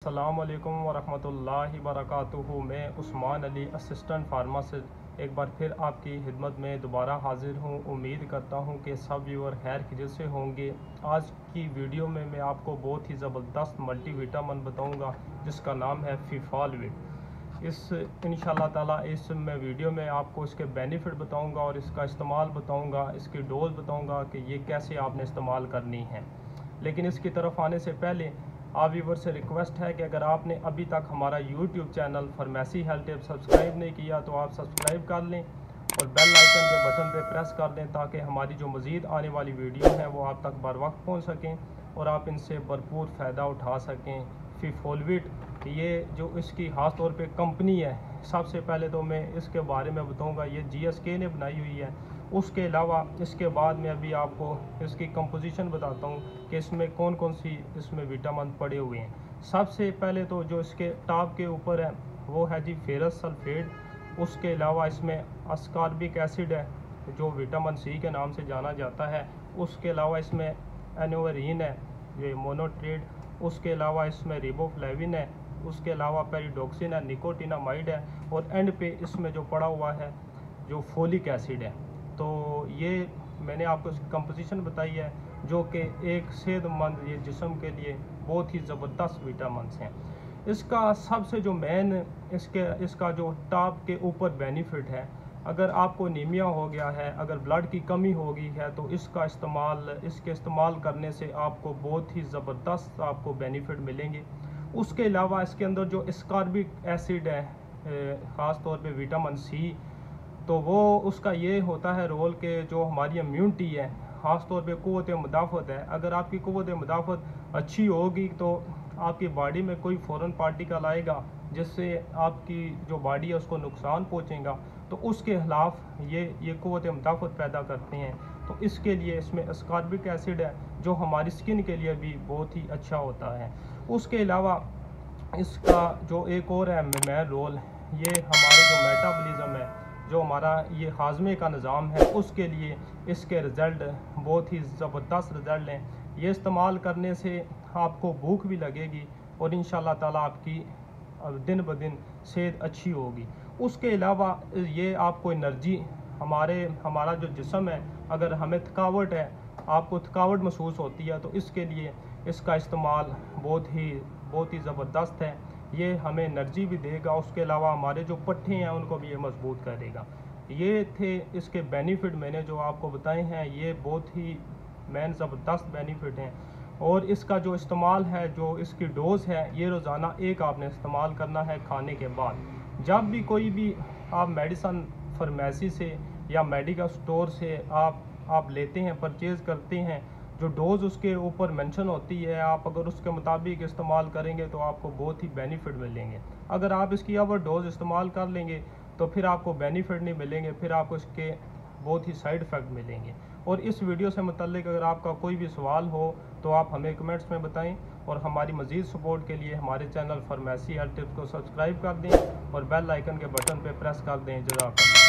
अस्सलामुअलैकुम वरहमतुल्लाहि वबरकातुहू। मैं उस्मान अली असिस्टेंट फार्मासिस्ट एक बार फिर आपकी खिदमत में दोबारा हाजिर हूँ। उम्मीद करता हूँ कि सब व्यूअर खैर खैरियत से होंगे। आज की वीडियो में मैं आपको बहुत ही ज़बरदस्त मल्टीविटामिन बताऊँगा जिसका नाम है फिफॉलविट। इंशाल्लाह ताला इस वीडियो में आपको इसके बेनिफिट बताऊँगा और इसका इस्तेमाल बताऊँगा, इसकी डोज बताऊँगा कि ये कैसे आपने इस्तेमाल करनी है। लेकिन इसकी तरफ आने से पहले आप व्यूवर से रिक्वेस्ट है कि अगर आपने अभी तक हमारा YouTube channel pharmacy health tips subscribe नहीं किया तो आप सब्सक्राइब कर लें और बेल आइकन के बटन पे प्रेस कर दें ताकि हमारी जो मज़ीद आने वाली वीडियो हैं वो आप तक बर वक्त पहुँच सकें और आप इनसे भरपूर फ़ायदा उठा सकें। फिफॉलविट ये जो इसकी ख़ास तौर पे कंपनी है, सबसे पहले तो मैं इसके बारे में बताऊंगा। ये GSK ने बनाई हुई है। उसके अलावा इसके बाद में अभी आपको इसकी कंपोजिशन बताता हूँ कि इसमें कौन कौन सी इसमें विटामिन पड़े हुए हैं। सबसे पहले तो जो इसके टॉप के ऊपर है वो है जी फेरस सल्फेट। उसके अलावा इसमें अस्कॉर्बिक एसिड है जो विटामिन C के नाम से जाना जाता है। उसके अलावा इसमें एनोवेरिन है, ये मोनोट्रेट। उसके अलावा इसमें रिबोफ्लेविन है। उसके अलावा पेरिडोक्सिन है, निकोटिनामाइड है और एंड पे इसमें जो पड़ा हुआ है जो फोलिक एसिड है। तो ये मैंने आपको इसकी कंपोजिशन बताई है जो कि एक सेहतमंद ये जिस्म के लिए बहुत ही ज़बरदस्त विटामिन हैं। इसका सबसे जो मेन इसका जो टॉप के ऊपर बेनिफिट है, अगर आपको नीमिया हो गया है, अगर ब्लड की कमी हो गई है तो इसके इस्तेमाल करने से आपको बहुत ही ज़बरदस्त आपको बेनिफिट मिलेंगे। उसके अलावा इसके अंदर जो अस्कॉर्बिक एसिड है ख़ास तौर पे विटामिन C, तो वो उसका ये होता है रोल के जो हमारी इम्यूनिटी है ख़ास तौर पे क़ुव्वत मुदाफ़त है, अगर आपकी क़ुव्वत मुदाफ़त अच्छी होगी तो आपकी बॉडी में कोई फ़ौरन पार्टिकल आएगा जिससे आपकी जो बॉडी है उसको नुकसान पहुंचेगा, तो उसके खिलाफ़ ये क़ुव्वत मुदाफ़त पैदा करते हैं। तो इसके लिए इसमें अस्कॉर्बिक एसिड है जो हमारी स्किन के लिए भी बहुत ही अच्छा होता है। उसके अलावा इसका जो एक और है मेन रोल, ये हमारे जो मेटाबॉलिज्म है, जो हमारा ये हाजमे का निज़ाम है, उसके लिए इसके रिज़ल्ट बहुत ही ज़बरदस्त रिज़ल्ट हैं। ये इस्तेमाल करने से आपको भूख भी लगेगी और इंशाल्लाह ताला आपकी दिन ब दिन सेहत अच्छी होगी। उसके अलावा ये आपको एनर्जी, हमारा जो जिस्म है, अगर हमें थकावट है, आपको थकावट महसूस होती है, तो इसके लिए इसका इस्तेमाल बहुत ही ज़बरदस्त है। ये हमें एनर्जी भी देगा। उसके अलावा हमारे जो पट्टे हैं उनको भी ये मजबूत करेगा। ये थे इसके बेनिफिट मैंने जो आपको बताए हैं, ये बहुत ही मेन ज़बरदस्त बेनिफिट हैं। और इसका जो इस्तेमाल है, जो इसकी डोज़ है, ये रोज़ाना एक आपने इस्तेमाल करना है खाने के बाद। जब भी कोई भी आप मेडिसन फार्मेसी से या मेडिकल स्टोर से आप लेते हैं, परचेज़ करते हैं, जो डोज़ उसके ऊपर मेंशन होती है, आप अगर उसके मुताबिक इस्तेमाल करेंगे तो आपको बहुत ही बेनिफिट मिलेंगे। अगर आप इसकी ओवर डोज इस्तेमाल कर लेंगे तो फिर आपको बेनिफिट नहीं मिलेंगे, फिर आपको इसके बहुत ही साइड इफ़ेक्ट मिलेंगे। और इस वीडियो से मुतल्लिक अगर आपका कोई भी सवाल हो तो आप हमें कमेंट्स में बताएं और हमारी मज़ीद सपोर्ट के लिए हमारे चैनल फार्मेसी हेल्थ टिप्स को सब्सक्राइब कर दें और बेल आइकन के बटन पर प्रेस कर दें। जज़ाकल्लाह।